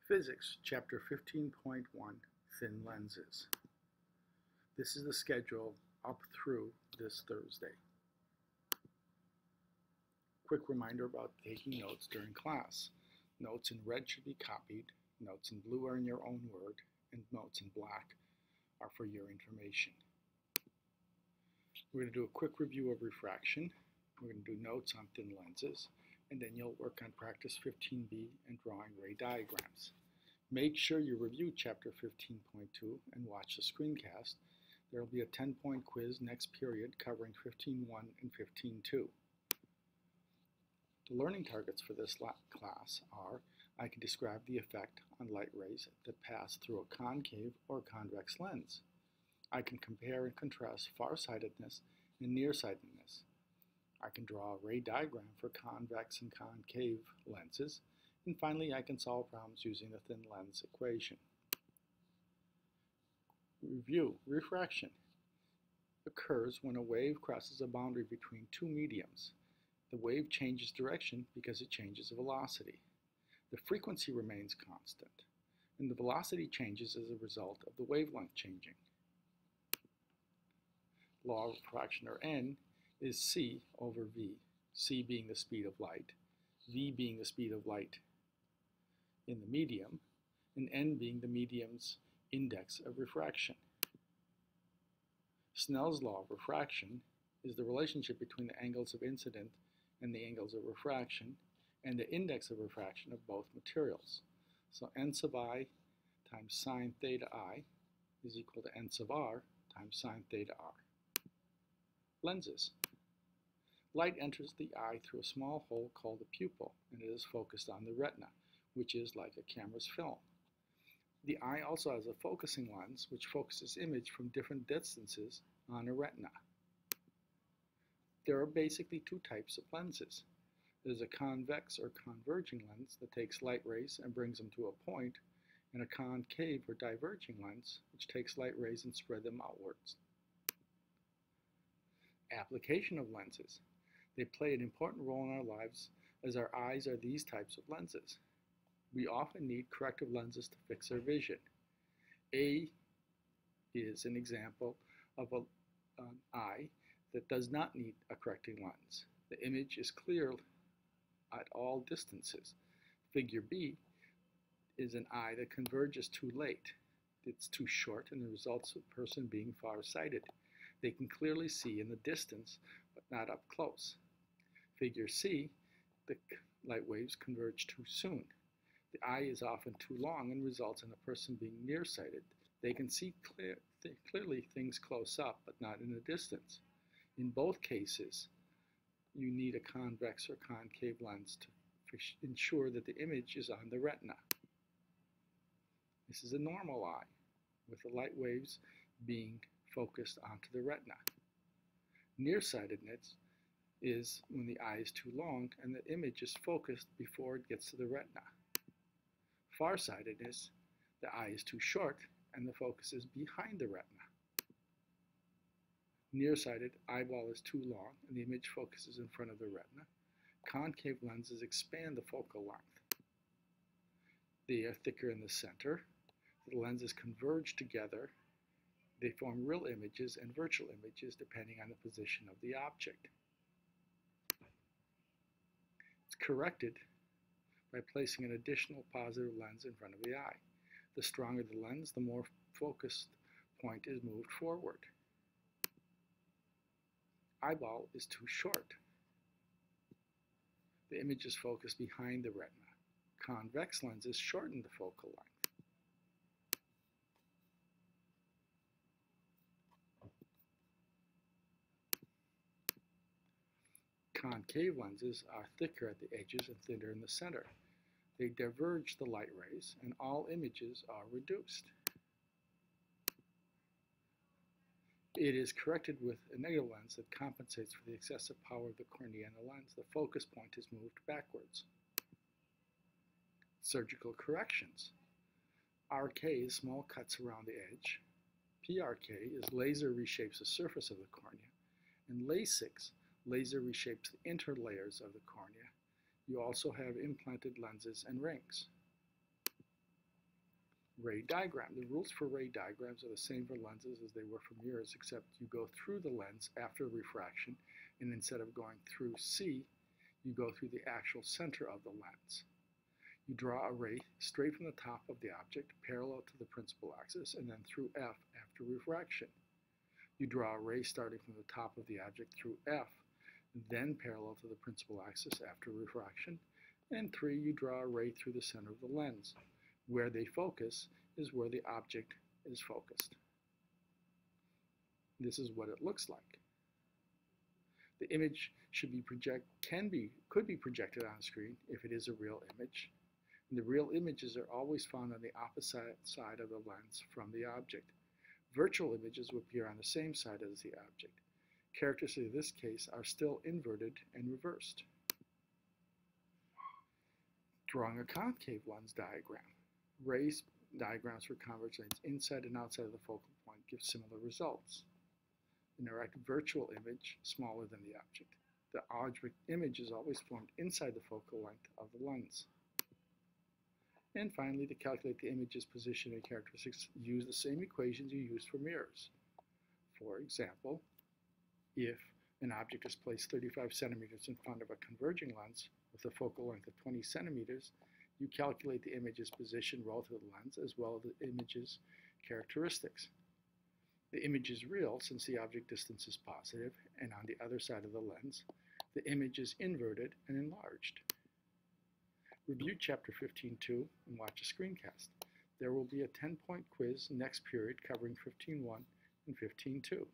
Physics, Chapter 15.1, Thin Lenses. This is the schedule up through this Thursday. Quick reminder about taking notes during class. Notes in red should be copied, notes in blue are in your own word, and notes in black are for your information. We're going to do a quick review of refraction. We're going to do notes on thin lenses, and then you'll work on practice 15b and drawing ray diagrams. Make sure you review chapter 15.2 and watch the screencast. There will be a 10-point quiz next period covering 15.1 and 15.2. The learning targets for this class are: I can describe the effect on light rays that pass through a concave or convex lens. I can compare and contrast farsightedness and nearsightedness. I can draw a ray diagram for convex and concave lenses. And finally, I can solve problems using the thin lens equation. Review. Refraction occurs when a wave crosses a boundary between two mediums. The wave changes direction because it changes velocity. The frequency remains constant, and the velocity changes as a result of the wavelength changing. Law of refraction, or N, is c over v, c being the speed of light, v being the speed of light in the medium, and n being the medium's index of refraction. Snell's law of refraction is the relationship between the angles of incident and the angles of refraction, and the index of refraction of both materials. So n sub I times sine theta I is equal to n sub r times sine theta r. Lenses. Light enters the eye through a small hole called the pupil, and it is focused on the retina, which is like a camera's film. The eye also has a focusing lens, which focuses image from different distances on a retina. There are basically two types of lenses. There's a convex or converging lens that takes light rays and brings them to a point, and a concave or diverging lens, which takes light rays and spread them outwards. Application of lenses. They play an important role in our lives, as our eyes are these types of lenses. We often need corrective lenses to fix our vision. A is an example of an eye that does not need a correcting lens. The image is clear at all distances. Figure B is an eye that converges too late. It's too short, and the results of the person being farsighted. They can clearly see in the distance, but not up close. Figure C, the light waves converge too soon. The eye is often too long and results in a person being nearsighted. They can see clearly things close up, but not in the distance. In both cases, you need a convex or concave lens to ensure that the image is on the retina. This is a normal eye, with the light waves being focused onto the retina. Nearsightedness is when the eye is too long and the image is focused before it gets to the retina. Farsightedness, the eye is too short and the focus is behind the retina. Nearsighted, eyeball is too long and the image focuses in front of the retina. Concave lenses expand the focal length. They are thicker in the center. The lenses converge together. They form real images and virtual images depending on the position of the object. It's corrected by placing an additional positive lens in front of the eye. The stronger the lens, the more focused point is moved forward. Eyeball is too short. The image is focused behind the retina. Convex lenses shorten the focal length. Concave lenses are thicker at the edges and thinner in the center. They diverge the light rays, and all images are reduced. It is corrected with a negative lens that compensates for the excessive power of the cornea and the lens. The focus point is moved backwards. Surgical corrections. RK is small cuts around the edge. PRK is laser reshapes the surface of the cornea. And LASIK, laser reshapes the interlayers of the cornea. You also have implanted lenses and rings. Ray diagram. The rules for ray diagrams are the same for lenses as they were for mirrors, except you go through the lens after refraction, and instead of going through C, you go through the actual center of the lens. You draw a ray straight from the top of the object, parallel to the principal axis, and then through F after refraction. You draw a ray starting from the top of the object through F, then parallel to the principal axis after refraction. And 3, you draw a ray through the center of the lens. Where they focus is where the object is focused. This is what it looks like. The image could be projected on a screen if it is a real image. And the real images are always found on the opposite side of the lens from the object. Virtual images will appear on the same side as the object. Characteristics of this case are still inverted and reversed. Drawing a concave lens diagram. Rays diagrams for convex lens inside and outside of the focal point give similar results. An erect virtual image smaller than the object. The object image is always formed inside the focal length of the lens. And finally, to calculate the image's position and characteristics, use the same equations you used for mirrors. For example, if an object is placed 35 centimeters in front of a converging lens with a focal length of 20 centimeters, you calculate the image's position relative to the lens as well as the image's characteristics. The image is real since the object distance is positive, and on the other side of the lens, the image is inverted and enlarged. Review Chapter 15.2 and watch a screencast. There will be a 10-point quiz next period covering 15.1 and 15.2.